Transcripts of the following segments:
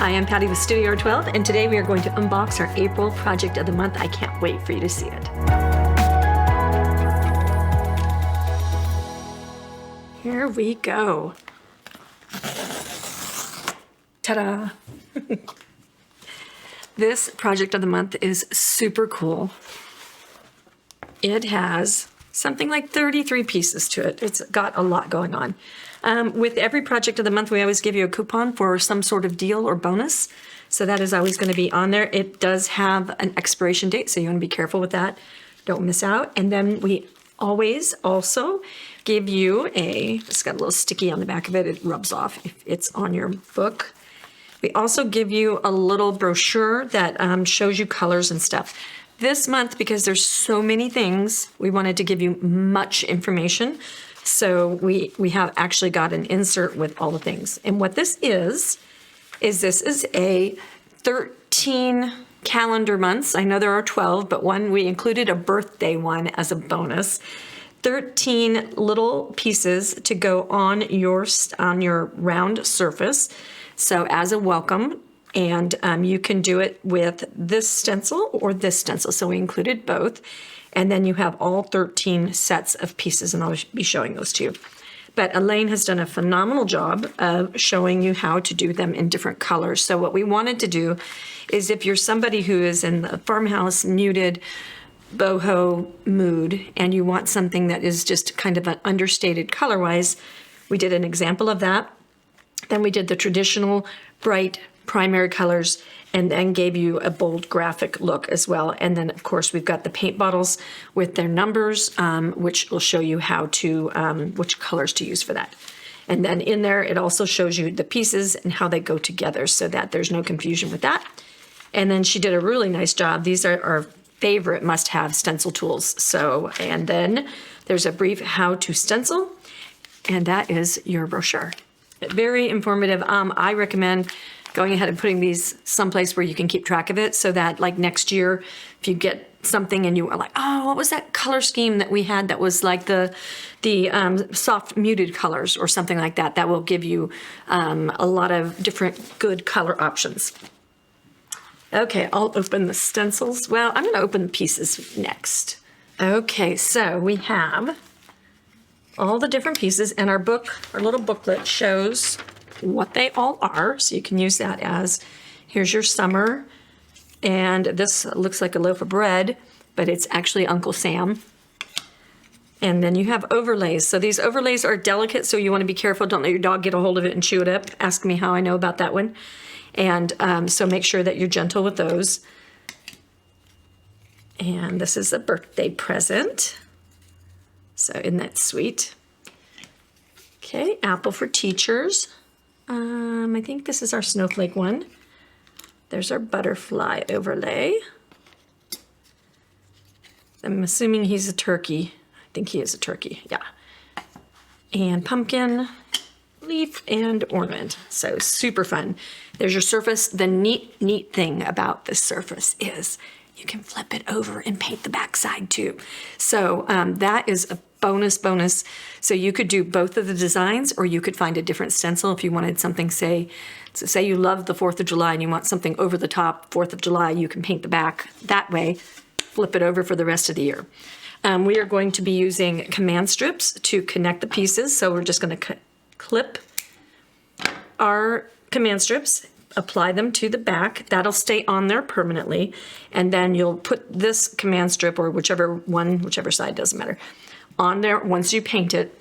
Hi, I'm Patty with StudioR12, and today we are going to unbox our April project of the month. I can't wait for you to see it. Here we go. Ta-da! This project of the month is super cool. It has something like 33 pieces to it. It's got a lot going on. With every project of the month, we always give you a coupon for some sort of deal or bonus. So that is always going to be on there. It does have an expiration date, so you want to be careful with that. Don't miss out. And then we always also give you it's got a little sticky on the back of it. It rubs off if it's on your book. We also give you a little brochure that shows you colors and stuff. This month, because there's so many things, we wanted to give you much information. So we have actually got an insert with all the things. And what this is this is a 13 calendar months. I know there are 12, but we included a birthday one as a bonus. 13 little pieces to go on your round surface. So as a welcome, and you can do it with this stencil or this stencil. So we included both. And then you have all 13 sets of pieces, and I'll be showing those to you. But Elaine has done a phenomenal job of showing you how to do them in different colors. So what we wanted to do is, if you're somebody who is in the farmhouse muted boho mood and you want something that is just kind of an understated color-wise, we did an example of that. Then we did the traditional bright primary colors, and then gave you a bold graphic look as well. And then, of course, we've got the paint bottles with their numbers, which will show you how to, which colors to use for that. And then in there, it also shows you the pieces and how they go together so that there's no confusion with that. And then she did a really nice job. These are our favorite must-have stencil tools. So, and then there's a brief how to stencil, and that is your brochure. Very informative. I recommend going ahead and putting these someplace where you can keep track of it, so that like next year, if you get something and you are like, oh, what was that color scheme that we had that was like the soft muted colors or something like that, that will give you a lot of different good color options. Okay, I'll open the stencils. Well, I'm going to open the pieces next. Okay, so we have all the different pieces, and our little booklet shows what they all are, so you can use that as, here's your summer, and this looks like a loaf of bread, but it's actually Uncle Sam. And then you have overlays. So these overlays are delicate, so you want to be careful. Don't let your dog get a hold of it and chew it up. Ask me how I know about that one. And so make sure that you're gentle with those. And this is a birthday present. So isn't that sweet? Okay, apple for teachers. I think this is our snowflake one. There's our butterfly overlay. I'm assuming he's a turkey. I think he is a turkey, yeah. And pumpkin, leaf, and ornament. So super fun. There's your surface. The neat thing about this surface is you can flip it over and paint the backside too. So that is a bonus. So you could do both of the designs, or you could find a different stencil if you wanted something, say you love the 4th of July and you want something over the top 4th of July, you can paint the back that way, flip it over for the rest of the year. We are going to be using command strips to connect the pieces. So we're just going to clip our command strips, apply them to the back. That'll stay on there permanently. And then you'll put this command strip, or whichever side, doesn't matter, on there once you paint it.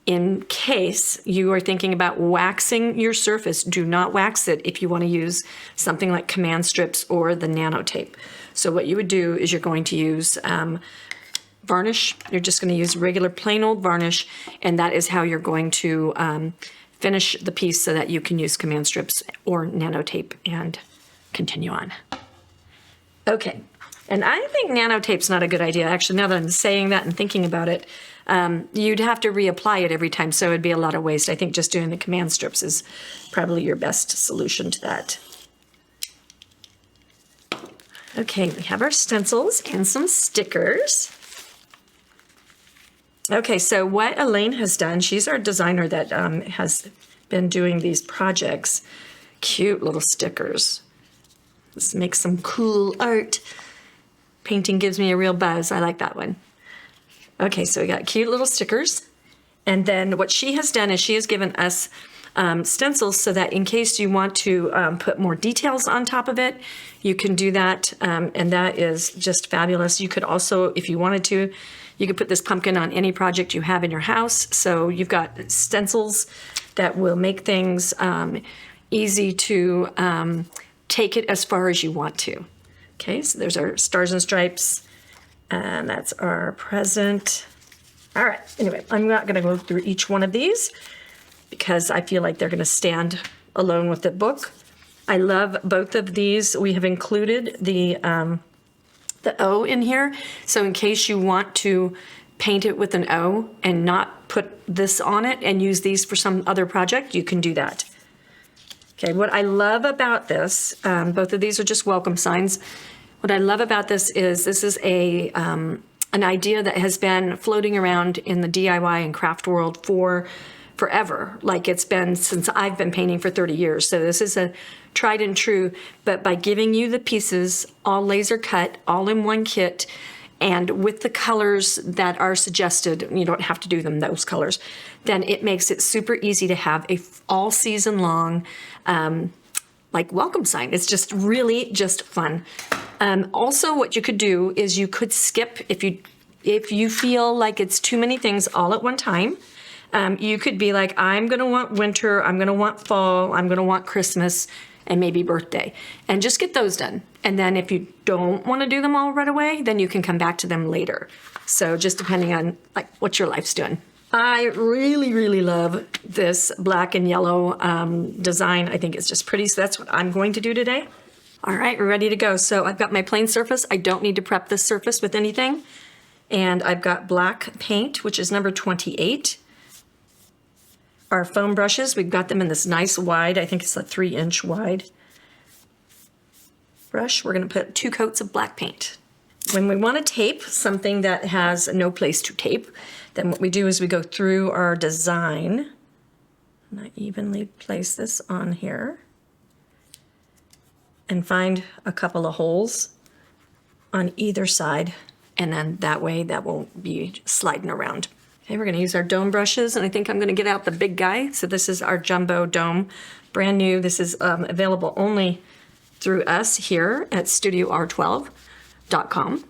In case you are thinking about waxing your surface, do not wax it if you want to use something like command strips or the nano tape. So what you would do is you're going to use varnish. You're just going to use regular plain old varnish, and that is how you're going to finish the piece so that you can use command strips or nano tape and continue on. Okay. And I think nanotape's not a good idea. Actually, now that I'm saying that and thinking about it, you'd have to reapply it every time, so it'd be a lot of waste. I think just doing the command strips is probably your best solution to that. Okay, we have our stencils and some stickers. Okay, so what Elaine has done, she's our designer that has been doing these projects, cute little stickers. Let's make some cool art. Painting gives me a real buzz. I like that one. Okay, so we got cute little stickers. And then what she has done is she has given us stencils so that in case you want to put more details on top of it, you can do that. And that is just fabulous. You could also, if you wanted to, you could put this pumpkin on any project you have in your house. So you've got stencils that will make things easy to take it as far as you want to. Okay, so there's our stars and stripes, and that's our present. All right, anyway, I'm not gonna go through each one of these because I feel like they're gonna stand alone with the book. I love both of these. We have included the O in here, so in case you want to paint it with an O and not put this on it and use these for some other project, you can do that. Okay, what I love about this, both of these are just welcome signs. What I love about this is an idea that has been floating around in the DIY and craft world for forever. Like it's been since I've been painting for 30 years. So this is a tried and true, but by giving you the pieces all laser cut, all in one kit, and with the colors that are suggested, you don't have to do them those colors, then it makes it super easy to have a all season long like welcome sign. It's just really just fun. Also what you could do is you could skip if you feel like it's too many things all at one time. You could be like, I'm gonna want winter, I'm gonna want fall, I'm gonna want Christmas, and maybe birthday, and just get those done. And then if you don't want to do them all right away, then you can come back to them later. So just depending on like what your life's doing. I really, really love this black and yellow design. I think it's just pretty, so that's what I'm going to do today. All right, we're ready to go. So I've got my plain surface. I don't need to prep this surface with anything. And I've got black paint, which is number 28. Our foam brushes, we've got them in this nice wide, I think it's a 3-inch wide brush. We're gonna put 2 coats of black paint. When we wanna tape something that has no place to tape, then what we do is we go through our design, and I evenly place this on here, and find a couple of holes on either side, and then that way that won't be sliding around. Okay, we're gonna use our dome brushes, and I think I'm gonna get out the big guy. So this is our jumbo dome, brand new. This is available only through us here at StudioR12.com.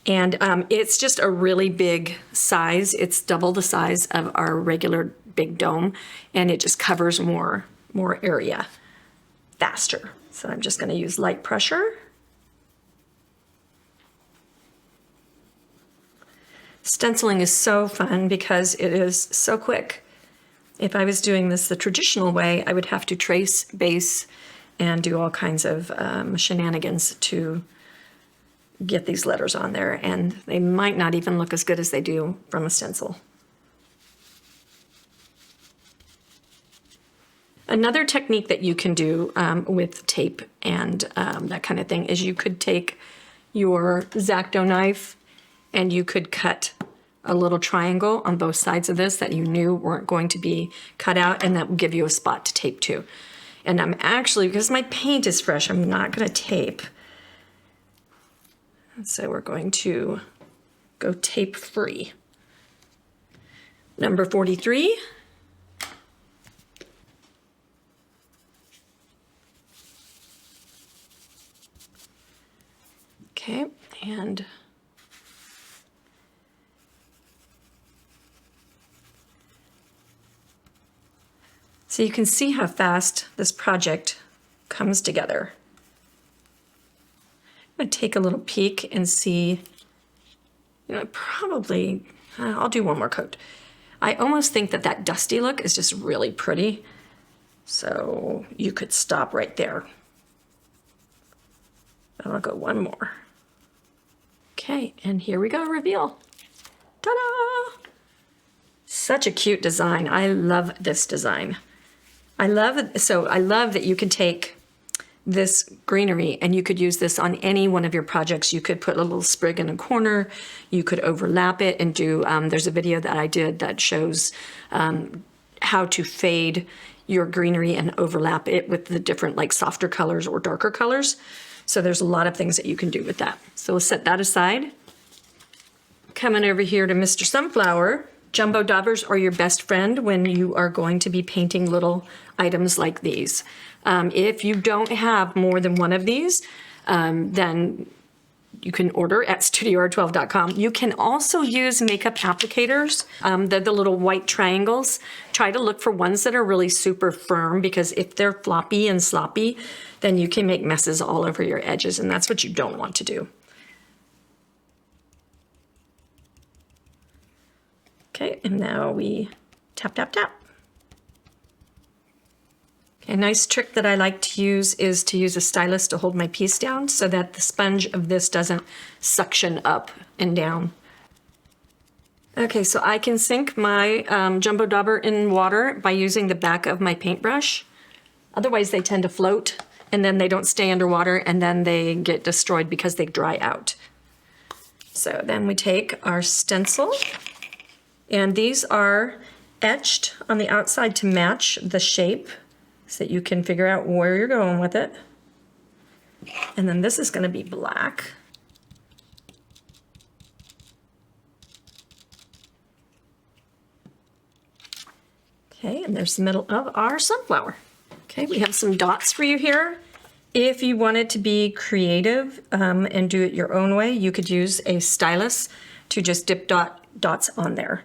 And it's just a really big size. It's double the size of our regular big dome, and it just covers more area faster. So I'm just gonna use light pressure. Stenciling is so fun because it is so quick. If I was doing this the traditional way, I would have to trace, base, and do all kinds of shenanigans to get these letters on there, and they might not even look as good as they do from a stencil. Another technique that you can do with tape and that kind of thing is you could take your X-Acto knife and you could cut a little triangle on both sides of this that you knew weren't going to be cut out, and that will give you a spot to tape to. And I'm actually, because my paint is fresh, I'm not gonna tape. So we're going to go tape free. Number 43. Okay, and so you can see how fast this project comes together. I'm gonna take a little peek and see, probably, I'll do one more coat. I almost think that that dusty look is just really pretty. So you could stop right there. And I'll go one more. Okay, and here we go, reveal. Ta-da! Such a cute design. I love this design. I love that you can take this greenery and you could use this on any one of your projects. You could put a little sprig in a corner, you could overlap it and do, there's a video that I did that shows how to fade your greenery and overlap it with the different like softer colors or darker colors. So there's a lot of things that you can do with that. So we'll set that aside. Coming over here to Mr. Sunflower. Jumbo daubers are your best friend when you are going to be painting little items like these. If you don't have more than one of these, then you can order at StudioR12.com. You can also use makeup applicators. They're the little white triangles. Try to look for ones that are really super firm, because if they're floppy and sloppy, then you can make messes all over your edges, and that's what you don't want to do. Okay, and now we tap, tap, tap. A nice trick that I like to use is to use a stylus to hold my piece down so that the sponge of this doesn't suction up and down. Okay, so I can sink my jumbo dauber in water by using the back of my paintbrush. Otherwise they tend to float and then they don't stay underwater and then they get destroyed because they dry out. So then we take our stencil, and these are etched on the outside to match the shape, so that you can figure out where you're going with it. And then this is going to be black. Okay, and there's the middle of our sunflower. Okay, we have some dots for you here. If you wanted to be creative and do it your own way, you could use a stylus to just dip dots on there.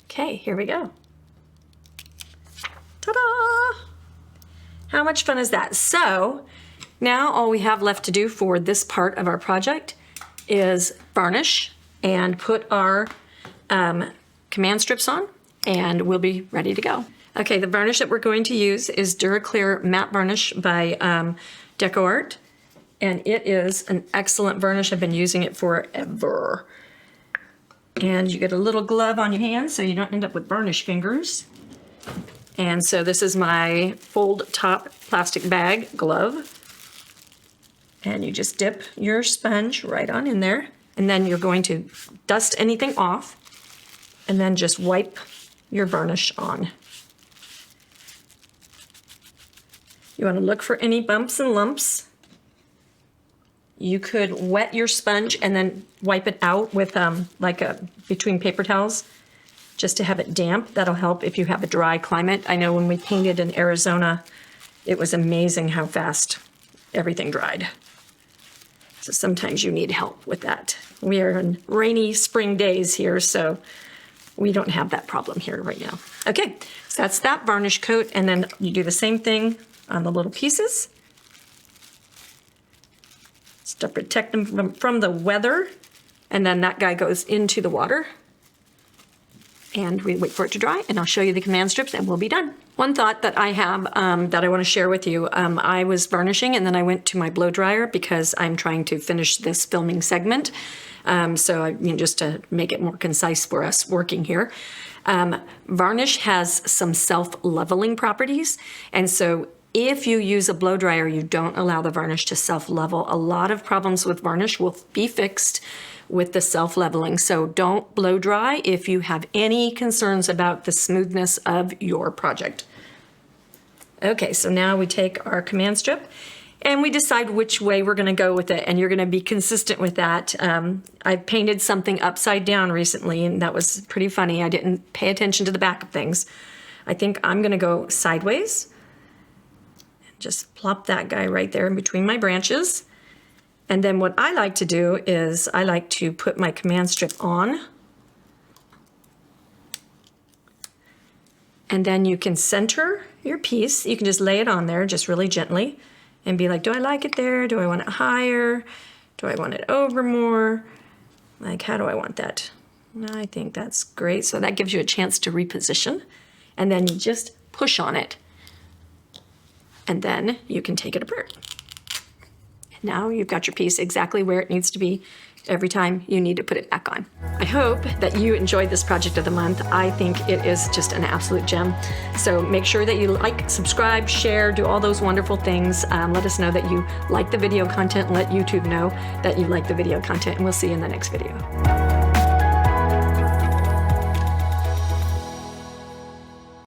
Okay, here we go. Ta-da! How much fun is that? So now all we have left to do for this part of our project is varnish and put our command strips on, and we'll be ready to go. Okay, the varnish that we're going to use is Duraclear Matte Varnish by DecoArt, and it is an excellent varnish. I've been using it forever. And you get a little glove on your hand so you don't end up with varnish fingers. And so this is my fold top plastic bag glove. And you just dip your sponge right on in there. And then you're going to dust anything off and then just wipe your varnish on. You want to look for any bumps and lumps. You could wet your sponge and then wipe it out with between paper towels just to have it damp. That'll help if you have a dry climate. I know when we painted in Arizona, it was amazing how fast everything dried. So sometimes you need help with that. We are in rainy spring days here, so we don't have that problem here right now. Okay, so that's that varnish coat, and then you do the same thing on the little pieces. To protect them from the weather, and then that guy goes into the water, and we wait for it to dry, and I'll show you the command strips and we'll be done. One thought that I have that I want to share with you, I was varnishing and then I went to my blow dryer because I'm trying to finish this filming segment, just to make it more concise for us working here. Varnish has some self-leveling properties, and so if you use a blow dryer, you don't allow the varnish to self-level. A lot of problems with varnish will be fixed with the self-leveling. So don't blow dry if you have any concerns about the smoothness of your project. Okay, so now we take our command strip and we decide which way we're going to go with it, and you're going to be consistent with that. I painted something upside down recently, and that was pretty funny. I didn't pay attention to the back of things. I think I'm going to go sideways. Just plop that guy right there in between my branches. And then what I like to do is I like to put my command strip on. And then you can center your piece. You can just lay it on there just really gently and be like, do I like it there? Do I want it higher? Do I want it over more? Like, how do I want that? I think that's great. So that gives you a chance to reposition. And then you just push on it. And then you can take it apart. Now you've got your piece exactly where it needs to be every time you need to put it back on. I hope that you enjoyed this project of the month. I think it is just an absolute gem. So make sure that you like, subscribe, share, do all those wonderful things. Let us know that you like the video content. Let YouTube know that you like the video content, and we'll see you in the next video.